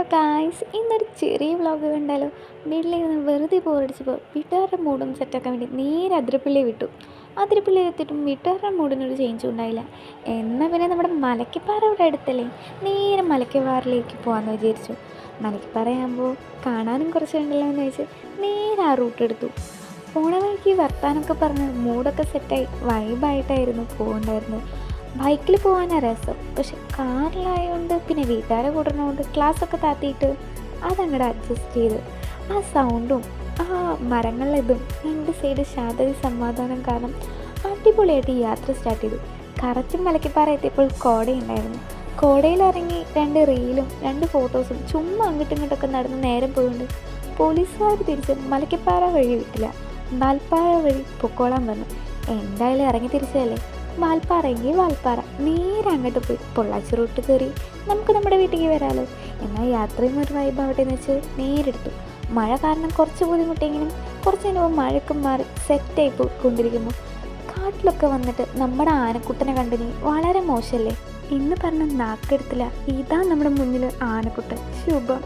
Hello guys, ഇന്നൊരു ചെറിയ vlog കണ്ടാലോ. വീട്ടിലിരുന്ന് വെറുതെ ബോറടിച്ചപ്പോൾ വീട്ടുകാരുടെ മൂഡും സെറ്റാക്കാൻ വേണ്ടി നേരെ അതിരപ്പള്ളി വിട്ടു. അതിരപ്പള്ളി എത്തിയിട്ടും വീട്ടുകാരുടെ മൂഡിനൊരു ചേഞ്ചും ഉണ്ടായില്ല. എന്നാൽ പിന്നെ നമ്മുടെ മലക്കപ്പാറ ഇവിടെ അടുത്തല്ലേ, നേരെ മലക്കപ്പാറയിലേക്ക് പോകാമെന്ന് വിചാരിച്ചു. മലക്കപ്പാറയാകുമ്പോൾ കാണാനും കുറച്ചുണ്ടല്ലോ എന്ന് വെച്ച് നേരെ ആ റൂട്ട് എടുത്തു. പോണ വഴിക്ക് വർത്താനമൊക്കെ പറഞ്ഞ് മൂഡൊക്കെ സെറ്റായി വൈബായിട്ടായിരുന്നു പോകണ്ടായിരുന്നത്. ബൈക്കിൽ പോകാനാണ് രസം, പക്ഷെ കാറിലായതുകൊണ്ട് പിന്നെ വീട്ടുകാരെ കൂടണോണ്ട് ക്ലാസ്സൊക്കെ താത്തിയിട്ട് അതങ്ങോട്ട് അഡ്ജസ്റ്റ് ചെയ്ത് ആ സൗണ്ടും ആ മരങ്ങളിലിതും രണ്ട് സൈഡ് ശാന്തതി സമാധാനം കാരണം അടിപൊളിയായിട്ട് യാത്ര സ്റ്റാർട്ട് ചെയ്തു. കറക്റ്റ് മലക്കപ്പാറ എത്തിയപ്പോൾ കോടയുണ്ടായിരുന്നു. കോടയിലിറങ്ങി 2 റീലും 2 ഫോട്ടോസും ചുമ്മാ അങ്ങോട്ടും ഇങ്ങോട്ടൊക്കെ നടന്ന് നേരം പോയുണ്ട് പോലീസുകാർ തിരിച്ച് മലക്കപ്പാറ വഴി വിട്ടില്ല, വാൽപ്പാറ വഴി പൊക്കോളാൻ പറഞ്ഞു. എന്തായാലും ഇറങ്ങി തിരിച്ചതല്ലേ, വാൽപ്പാറയെങ്കിൽ വാൽപ്പാറ, നേരെ അങ്ങോട്ട് പോയി പൊള്ളാച്ചി റൂട്ട് കയറി നമുക്ക് നമ്മുടെ വീട്ടിലേക്ക് വരാമല്ലോ. എന്നാൽ യാത്രയും ഒരു വൈബാവട്ടെ എന്ന് വെച്ച് നേരെടുത്തു. മഴ കാരണം കുറച്ച് ബുദ്ധിമുട്ടെങ്കിലും കുറച്ച് നേരം മഴക്കും മാറി സെറ്റായി പോയിക്കൊണ്ടിരിക്കുമ്പോൾ കാട്ടിലൊക്കെ വന്നിട്ട് നമ്മുടെ ആനക്കുട്ടനെ കണ്ടിനി വളരെ മോശമല്ലേ. ഇന്ന് പറഞ്ഞ നാക്കെടുത്തില്ല, ഇതാ നമ്മുടെ മുന്നിൽ ആനക്കുട്ടൻ ശുഭം.